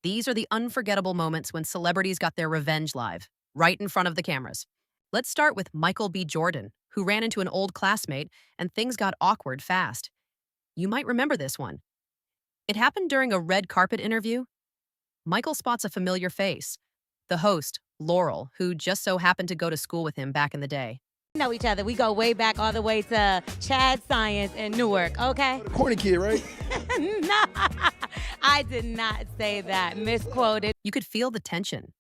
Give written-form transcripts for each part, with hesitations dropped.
These are the unforgettable moments when celebrities got their revenge live, right in front of the cameras. Let's start with Michael B. Jordan, who ran into an old classmate and things got awkward fast. You might remember this one. It happened during a red carpet interview. Michael spots a familiar face, the host, Laurel, who just so happened to go to school with him back in the day. We know each other. We go way back all the way to Chad Science in Newark, okay? Corny kid, right? No, I did not say that. Misquoted. You could feel the tension.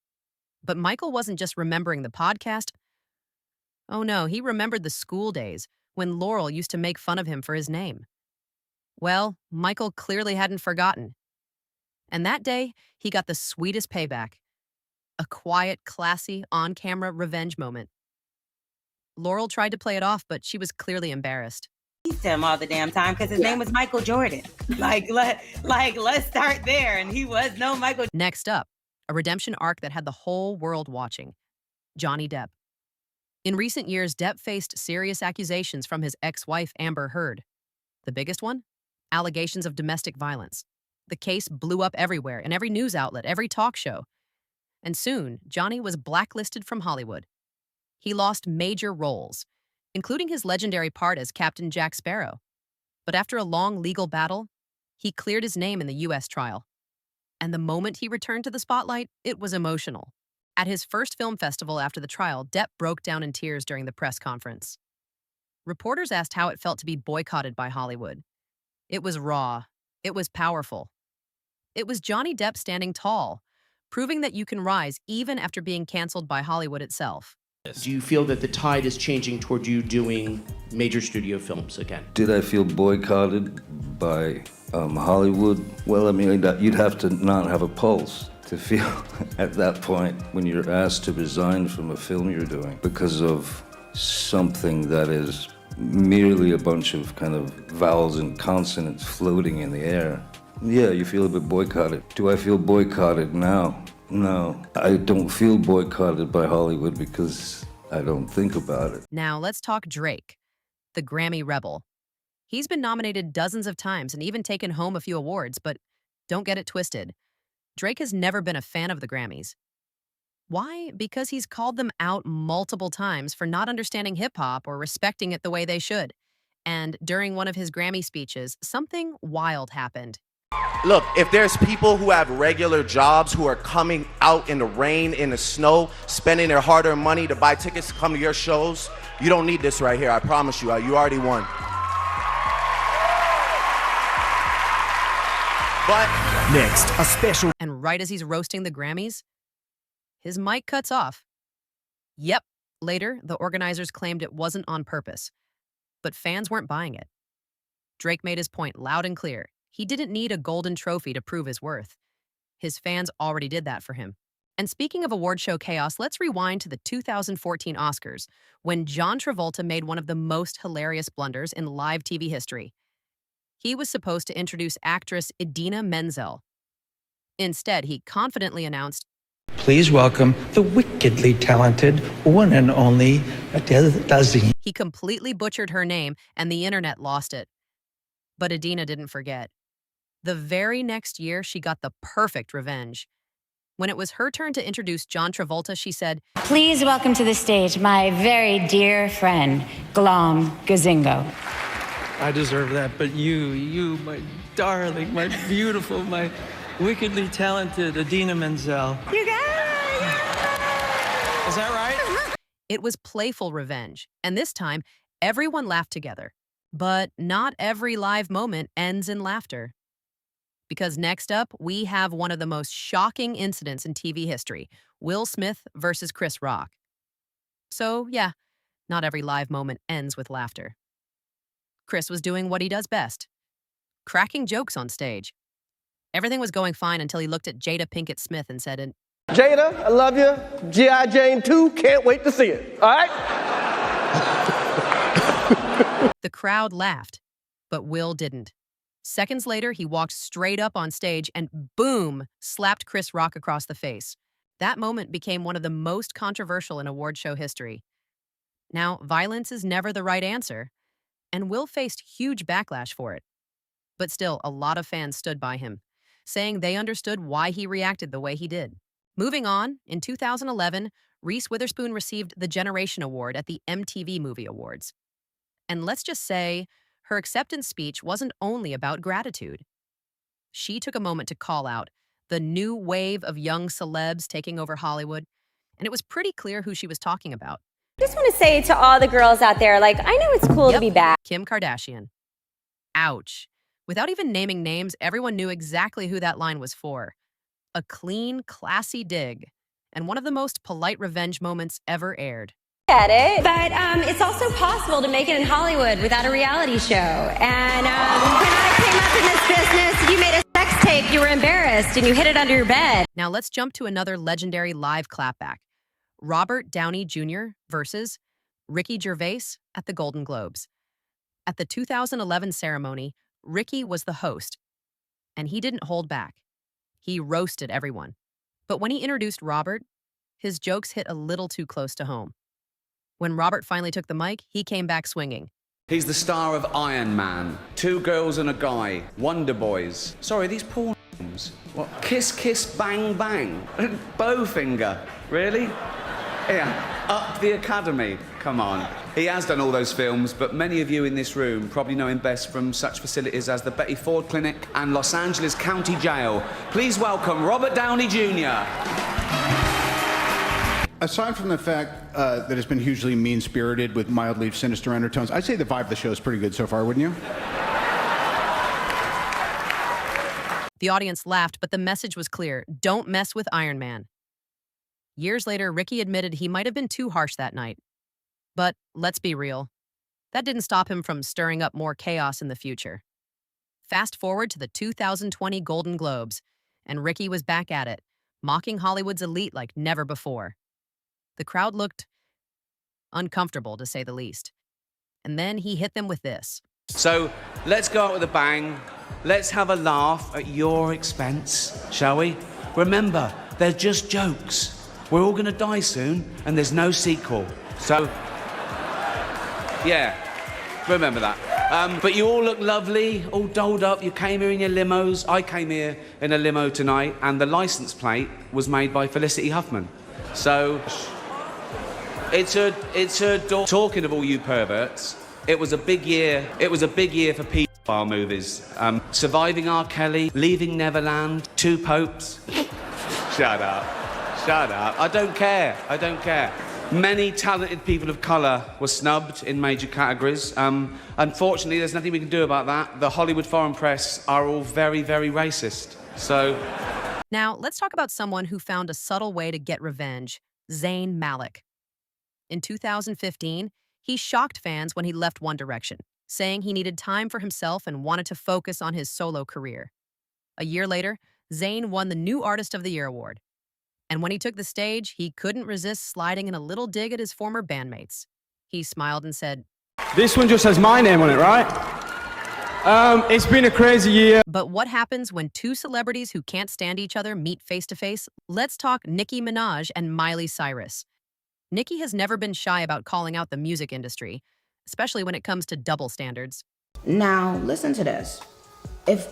But Michael wasn't just remembering the podcast. Oh no, he remembered the school days when Laurel used to make fun of him for his name. Well, Michael clearly hadn't forgotten. And that day, he got the sweetest payback. A quiet, classy, on-camera revenge moment. Laurel tried to play it off, but she was clearly embarrassed. To him all the damn time because his name was Michael Jordan. Let's start there. And he was no Michael. Next up, a redemption arc that had the whole world watching. Johnny Depp. In recent years, Depp faced serious accusations from his ex-wife, Amber Heard. The biggest one? Allegations of domestic violence. The case blew up everywhere, in every news outlet, every talk show. And soon, Johnny was blacklisted from Hollywood. He lost major roles, including his legendary part as Captain Jack Sparrow. But after a long legal battle, he cleared his name in the U.S. trial. And the moment he returned to the spotlight, it was emotional. At his first film festival after the trial, Depp broke down in tears during the press conference. Reporters asked how it felt to be boycotted by Hollywood. It was raw. It was powerful. It was Johnny Depp standing tall, proving that you can rise even after being canceled by Hollywood itself. Do you feel that the tide is changing toward you doing major studio films again? Did I feel boycotted by Hollywood? Well, I mean, you'd have to not have a pulse to feel at that point when you're asked to resign from a film you're doing because of something that is merely a bunch of kind of vowels and consonants floating in the air. Yeah, you feel a bit boycotted. Do I feel boycotted now? No, I don't feel boycotted by Hollywood because I don't think about it. Now let's talk Drake, the Grammy rebel. He's been nominated dozens of times and even taken home a few awards, but don't get it twisted. Drake has never been a fan of the Grammys. Why? Because he's called them out multiple times for not understanding hip-hop or respecting it the way they should. And during one of his Grammy speeches, something wild happened. Look, if there's people who have regular jobs who are coming out in the rain, in the snow, spending their hard-earned money to buy tickets to come to your shows, you don't need this right here, I promise you. You already won. But Next, a special. And right as he's roasting the Grammys, his mic cuts off. Yep, later, the organizers claimed it wasn't on purpose. But fans weren't buying it. Drake made his point loud and clear. He didn't need a golden trophy to prove his worth. His fans already did that for him. And speaking of award show chaos, let's rewind to the 2014 Oscars, when John Travolta made one of the most hilarious blunders in live TV history. He was supposed to introduce actress Idina Menzel. Instead, he confidently announced, Please welcome the wickedly talented one and only Adele Dazeem. He completely butchered her name, and the internet lost it. But Idina didn't forget. The very next year, she got the perfect revenge. When it was her turn to introduce John Travolta, she said, Please welcome to the stage my very dear friend, Glom Gazingo. I deserve that, but you, my darling, my beautiful, my wickedly talented Idina Menzel. You got it! Is that right? It was playful revenge, and this time, everyone laughed together. But not every live moment ends in laughter. Because next up, we have one of the most shocking incidents in TV history, Will Smith versus Chris Rock. So, yeah, not every live moment ends with laughter. Chris was doing what he does best, cracking jokes on stage. Everything was going fine until he looked at Jada Pinkett Smith and said, Jada, I love you. G.I. Jane 2, can't wait to see it. All right? The crowd laughed, but Will didn't. Seconds later, he walked straight up on stage and boom, slapped Chris Rock across the face. That moment became one of the most controversial in award show history. Now, violence is never the right answer, and Will faced huge backlash for it. But still, a lot of fans stood by him. saying they understood why he reacted the way he did. Moving on, in 2011, Reese Witherspoon received the Generation Award at the MTV Movie Awards. And let's just say, her acceptance speech wasn't only about gratitude. She took a moment to call out the new wave of young celebs taking over Hollywood, and it was pretty clear who she was talking about. I just want to say to all the girls out there, like, I know it's cool to be bad. Kim Kardashian. Ouch. Without even naming names, everyone knew exactly who that line was for. A clean, classy dig, and one of the most polite revenge moments ever aired. Get it, but it's also possible to make it in Hollywood without a reality show. And when I came up in this business, you made a sex tape, you were embarrassed, and you hid it under your bed. Now let's jump to another legendary live clapback. Robert Downey Jr. versus Ricky Gervais at the Golden Globes. At the 2011 ceremony, Ricky was the host, and he didn't hold back. He roasted everyone. But when he introduced Robert, his jokes hit a little too close to home. When Robert finally took the mic, he came back swinging. He's the star of Iron Man, Two Girls and a Guy, Wonder Boys. Sorry, these porn films. What? Kiss, Kiss, Bang, Bang. Bowfinger. Really? Yeah. Up the Academy. Come on. He has done all those films, but many of you in this room probably know him best from such facilities as the Betty Ford Clinic and Los Angeles County Jail. Please welcome Robert Downey Jr. Aside from the fact that it's been hugely mean-spirited with mildly sinister undertones, I'd say the vibe of the show is pretty good so far, wouldn't you? The audience laughed, but the message was clear. Don't mess with Iron Man. Years later, Ricky admitted he might have been too harsh that night. But let's be real. That didn't stop him from stirring up more chaos in the future. Fast forward to the 2020 Golden Globes, and Ricky was back at it, mocking Hollywood's elite like never before. The crowd looked uncomfortable, to say the least. And then he hit them with this. So let's go out with a bang. Let's have a laugh at your expense, shall we? Remember, they're just jokes. We're all going to die soon, and there's no sequel. So, yeah, remember that. But you all look lovely, all dolled up. You came here in your limos. I came here in a limo tonight, and the license plate was made by Felicity Huffman. So, it's her daughter. Talking of all you perverts, it was a big year. It was a big year for pedophile movies. Surviving R. Kelly, Leaving Neverland, Two Popes. Shut up. Shut up. I don't care. I don't care. Many talented people of colour were snubbed in major categories. Unfortunately, there's nothing we can do about that. The Hollywood foreign press are all very, very racist. So... Now, let's talk about someone who found a subtle way to get revenge, Zayn Malik. In 2015, he shocked fans when he left One Direction, saying he needed time for himself and wanted to focus on his solo career. A year later, Zayn won the New Artist of the Year award. And when he took the stage, he couldn't resist sliding in a little dig at his former bandmates. He smiled and said, This one just has my name on it, right? It's been a crazy year. But what happens when two celebrities who can't stand each other meet face-to-face? Let's talk Nicki Minaj and Miley Cyrus. Nicki has never been shy about calling out the music industry, especially when it comes to double standards. Now, listen to this.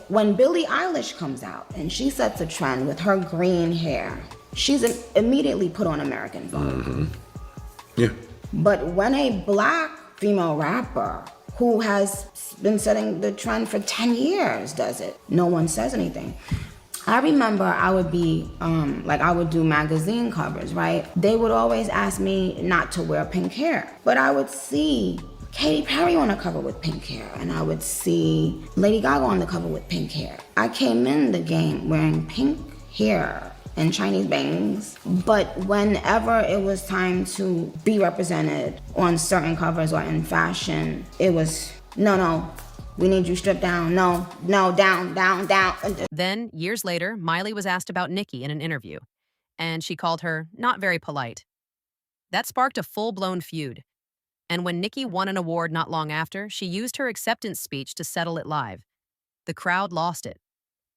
When Billie Eilish comes out and she sets a trend with her green hair, she's immediately put on American Vogue. Mm-hmm. Yeah. But when a black female rapper who has been setting the trend for 10 years does it, no one says anything. I remember I would be, I would do magazine covers, right? They would always ask me not to wear pink hair, but I would see Katy Perry on the cover with pink hair, and I would see Lady Gaga on the cover with pink hair. I came in the game wearing pink hair and Chinese bangs, but whenever it was time to be represented on certain covers or in fashion, it was, no, we need you stripped down, no, down. Then, years later, Miley was asked about Nicki in an interview, and she called her not very polite. That sparked a full-blown feud. And when Nicki won an award not long after, she used her acceptance speech to settle it live. The crowd lost it.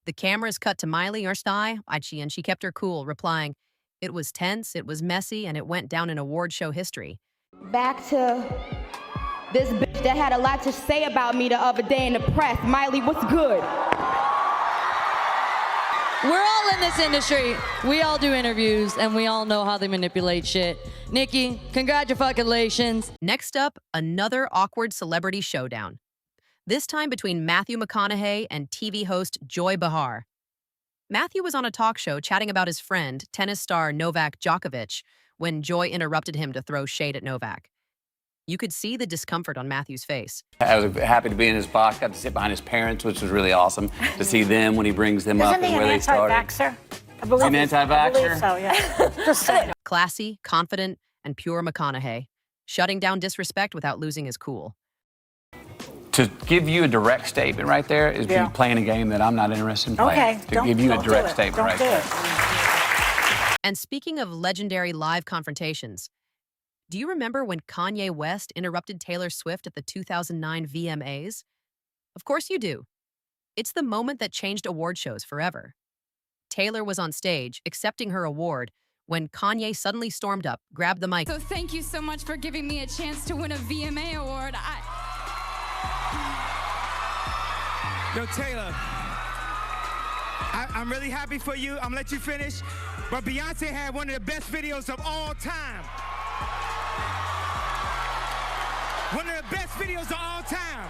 The cameras cut to Miley or Sty, and she kept her cool, replying, "It was tense, it was messy, and it went down in award show history." Back to this bitch that had a lot to say about me the other day in the press. Miley, what's good? We're all in this industry. We all do interviews, and we all know how they manipulate shit. Nikki, congratulations. Next up, another awkward celebrity showdown. This time between Matthew McConaughey and TV host Joy Behar. Matthew was on a talk show chatting about his friend, tennis star Novak Djokovic, when Joy interrupted him to throw shade at Novak. You could see the discomfort on Matthew's face. I was happy to be in his box, got to sit behind his parents, which was really awesome to see them when he brings them up and where they started. Anti-vaxxer? I believe An anti-vaxxer? I believe so, yeah. Just saying. Classy, confident, and pure McConaughey, shutting down disrespect without losing his cool. To give you a direct statement right there is me playing a game that I'm not interested in playing. Okay, To give you a direct statement right there. And speaking of legendary live confrontations, do you remember when Kanye West interrupted Taylor Swift at the 2009 VMAs? Of course you do. It's the moment that changed award shows forever. Taylor was on stage, accepting her award, when Kanye suddenly stormed up, grabbed the mic. So thank you so much for giving me a chance to win a VMA award. Yo, Taylor, I'm really happy for you. I'm gonna let you finish. But Beyonce had one of the best videos of all time. One of the best videos of all time.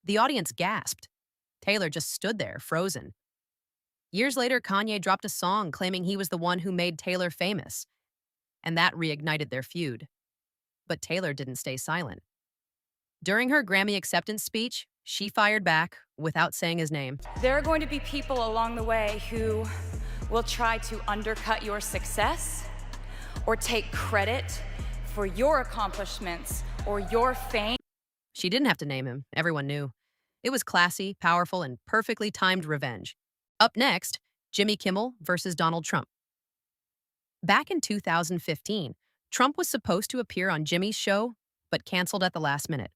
The audience gasped. Taylor just stood there, frozen. Years later, Kanye dropped a song claiming he was the one who made Taylor famous. And that reignited their feud. But Taylor didn't stay silent. During her Grammy acceptance speech, she fired back without saying his name. There are going to be people along the way who will try to undercut your success or take credit for your accomplishments or your fame. She didn't have to name him. Everyone knew. It was classy, powerful, and perfectly timed revenge. Up next, Jimmy Kimmel versus Donald Trump. Back in 2015, Trump was supposed to appear on Jimmy's show, but canceled at the last minute.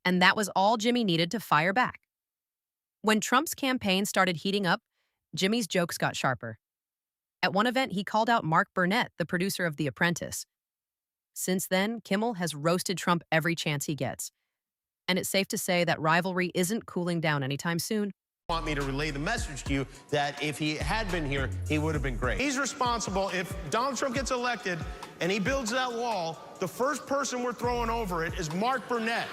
And that was all Jimmy needed to fire back. When Trump's campaign started heating up, Jimmy's jokes got sharper. At one event, he called out Mark Burnett, the producer of The Apprentice. Since then, Kimmel has roasted Trump every chance he gets. And it's safe to say that rivalry isn't cooling down anytime soon. Want me to relay the message to you that if he had been here, he would have been great. He's responsible. If Donald Trump gets elected and he builds that wall, the first person we're throwing over it is Mark Burnett.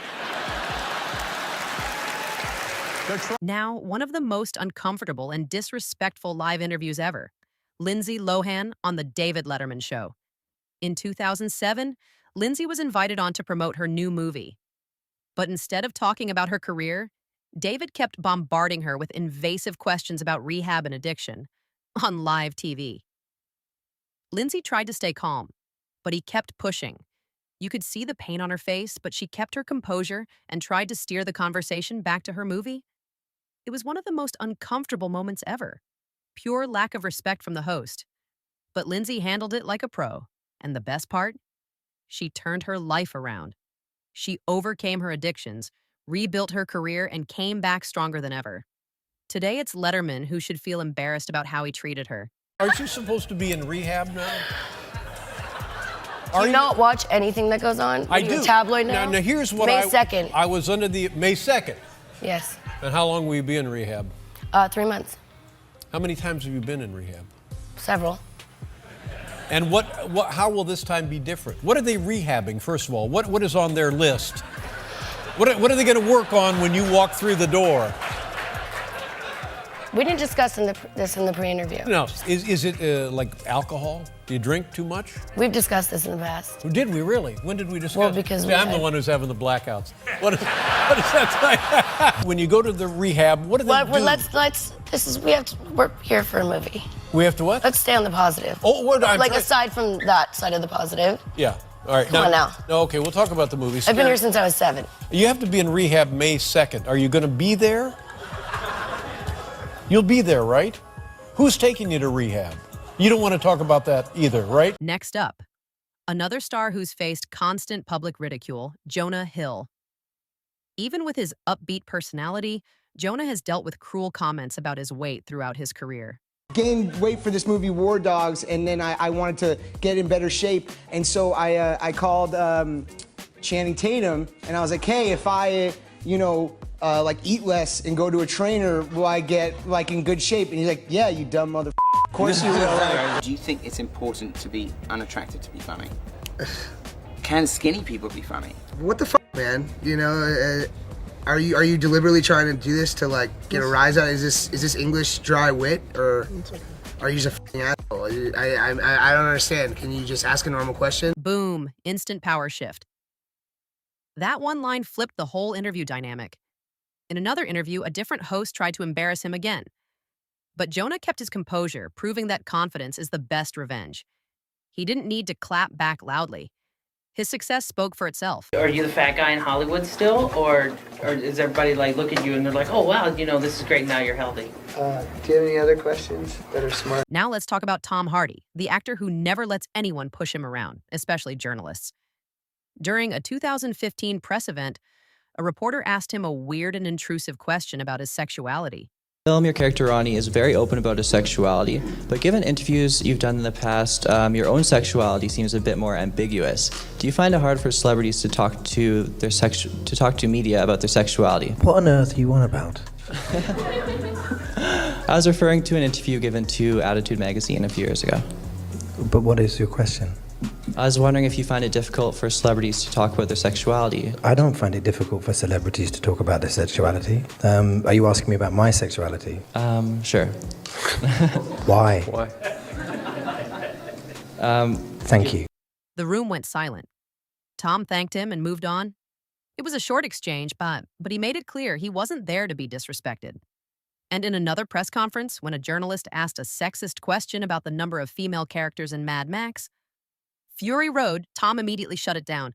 Now, one of the most uncomfortable and disrespectful live interviews ever. Lindsay Lohan on The David Letterman Show. In 2007, Lindsay was invited on to promote her new movie. But instead of talking about her career, David kept bombarding her with invasive questions about rehab and addiction on live TV. Lindsay tried to stay calm, but he kept pushing. You could see the pain on her face, but she kept her composure and tried to steer the conversation back to her movie. It was one of the most uncomfortable moments ever. Pure lack of respect from the host. But Lindsay handled it like a pro. And the best part? She turned her life around. She overcame her addictions, rebuilt her career, and came back stronger than ever. Today, it's Letterman who should feel embarrassed about how he treated her. Aren't you supposed to be in rehab now? Do you not watch anything that goes on? I Are you do. a tabloid now? Now here's what May 2nd. I was under the May 2nd. Yes. And how long will you be in rehab? 3 months. How many times have you been in rehab? Several. And how will this time be different? What are they rehabbing, first of all? What is on their list? What are they going to work on when you walk through the door? We didn't discuss this in the pre-interview. No. Is it like alcohol? Do you drink too much? We've discussed this in the past. Did we really? When did we discuss? Well, because I'm the one who's having the blackouts. What is that like? When you go to the rehab, what do they do? We're here for a movie. We have to what? Let's stay on the positive. Oh, aside from that side of the positive. Yeah. All right. Come on now. Okay, we'll talk about the movie. I've been here since I was 7. You have to be in rehab May 2nd. Are you going to be there? You'll be there, right? Who's taking you to rehab? You don't want to talk about that either, right? Next up, another star who's faced constant public ridicule, Jonah Hill. Even with his upbeat personality, Jonah has dealt with cruel comments about his weight throughout his career. Gained weight for this movie War Dogs, and then I wanted to get in better shape, and so I called Channing Tatum, and I was like, hey, if I, like eat less and go to a trainer, will I get like in good shape? And he's like, yeah, you dumb mother. Of course you will. Do you think it's important to be unattractive to be funny? Can skinny people be funny? What the fuck, man? Are you deliberately trying to do this to like get a rise out? Is this English dry wit, or are you just a fucking asshole? I don't understand. Can you just ask a normal question? Boom, instant power shift. That one line flipped the whole interview dynamic. In another interview, a different host tried to embarrass him again. But Jonah kept his composure, proving that confidence is the best revenge. He didn't need to clap back loudly. His success spoke for itself. Are you the fat guy in Hollywood still, or is everybody like look at you and they're like, oh wow, this is great, now you're healthy? Do you have any other questions that are smart? Now let's talk about Tom Hardy, the actor who never lets anyone push him around, especially journalists. During a 2015 press event, a reporter asked him a weird and intrusive question about his sexuality. Film, your character Ronnie is very open about his sexuality, but given interviews you've done in the past, your own sexuality seems a bit more ambiguous. Do you find it hard for celebrities to talk to media about their sexuality? What on earth are you on about? I was referring to an interview given to Attitude magazine a few years ago. But what is your question? I was wondering if you find it difficult for celebrities to talk about their sexuality. I don't find it difficult for celebrities to talk about their sexuality. Are you asking me about my sexuality? Sure. Why? Why? Thank you. The room went silent. Tom thanked him and moved on. It was a short exchange, but he made it clear he wasn't there to be disrespected. And in another press conference, when a journalist asked a sexist question about the number of female characters in Mad Max, Fury Road, Tom immediately shut it down.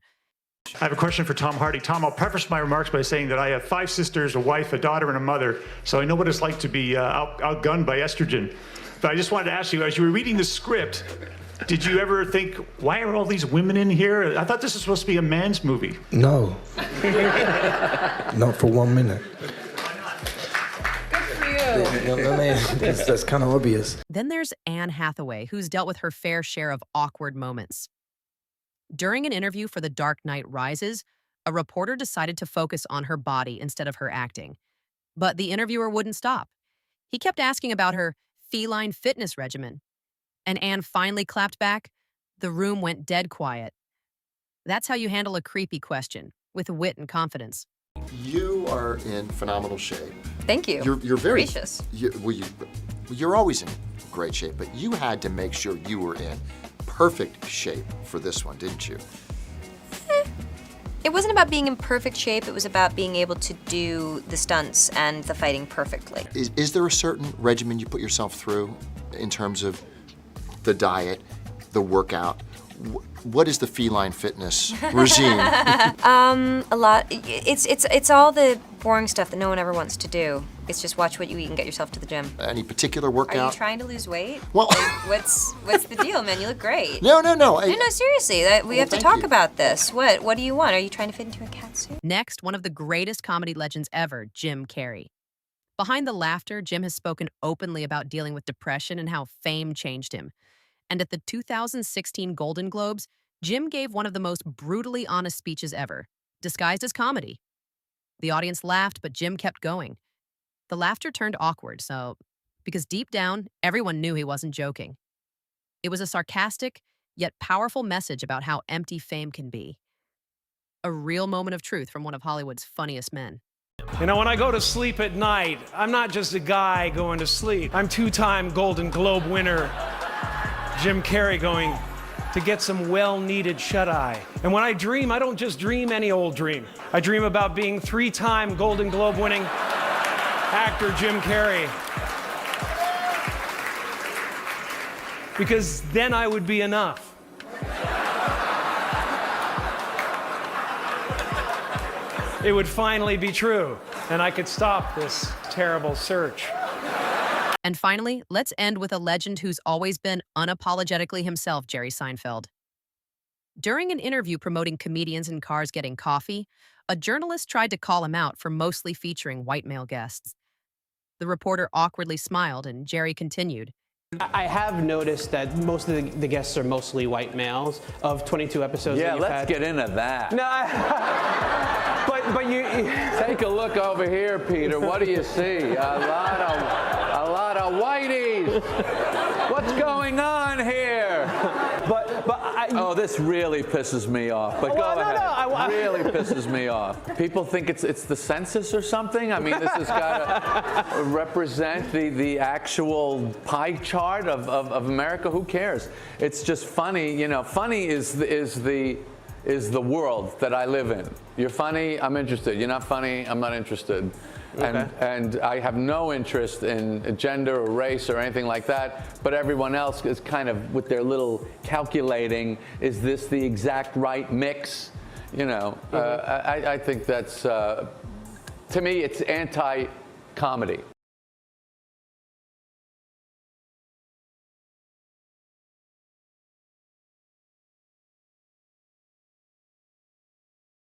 I have a question for Tom Hardy. Tom, I'll preface my remarks by saying that I have 5 sisters, a wife, a daughter, and a mother, so I know what it's like to be outgunned by estrogen. But I just wanted to ask you, as you were reading the script, did you ever think, why are all these women in here? I thought this was supposed to be a man's movie. No. Not for 1 minute. That's kind of obvious. Then there's Anne Hathaway, who's dealt with her fair share of awkward moments. During an interview for The Dark Knight Rises, a reporter decided to focus on her body instead of her acting. But the interviewer wouldn't stop. He kept asking about her feline fitness regimen. And Anne finally clapped back. The room went dead quiet. That's how you handle a creepy question, with wit and confidence. You are in phenomenal shape. Thank you. You're very gracious. You're always in great shape, but you had to make sure you were in perfect shape for this one, didn't you? It wasn't about being in perfect shape. It was about being able to do the stunts and the fighting perfectly. Is there a certain regimen you put yourself through in terms of the diet, the workout? What is the feline fitness regime? A lot. It's all the boring stuff that no one ever wants to do. It's just watch what you eat and get yourself to the gym. Any particular workout? Are you trying to lose weight? Well, like, what's the deal, man? You look great. No. No, seriously. We have to talk about this. What do you want? Are you trying to fit into a cat suit? Next, one of the greatest comedy legends ever, Jim Carrey. Behind the laughter, Jim has spoken openly about dealing with depression and how fame changed him. And at the 2016 Golden Globes, Jim gave one of the most brutally honest speeches ever, disguised as comedy. The audience laughed, but Jim kept going. The laughter turned awkward, because deep down, everyone knew he wasn't joking. It was a sarcastic, yet powerful message about how empty fame can be. A real moment of truth from one of Hollywood's funniest men. When I go to sleep at night, I'm not just a guy going to sleep. I'm 2-time Golden Globe winner Jim Carrey going to get some well-needed shut-eye. And when I dream, I don't just dream any old dream. I dream about being 3-time Golden Globe winning actor Jim Carrey. Because then I would be enough. It would finally be true, and I could stop this terrible search. And finally, let's end with a legend who's always been unapologetically himself, Jerry Seinfeld. During an interview promoting comedians in cars getting coffee, a journalist tried to call him out for mostly featuring white male guests. The reporter awkwardly smiled, and Jerry continued, I have noticed that most of the guests are mostly white males of 22 episodes. Yeah, that you've let's had. get into that. No, but you take a look over here, Peter. What do you see? A lot of whiteys. What's going on here? Oh, this really pisses me off. But go ahead. Really pisses me off. People think it's the census or something. I mean, this has got to represent the actual pie chart of America. Who cares? It's just funny. You know, funny is the world that I live in. You're funny, I'm interested. You're not funny, I'm not interested. Okay. And I have no interest in gender or race or anything like that, but everyone else is kind of with their little calculating, is this the exact right mix? You know, I think that's, to me, it's anti-comedy.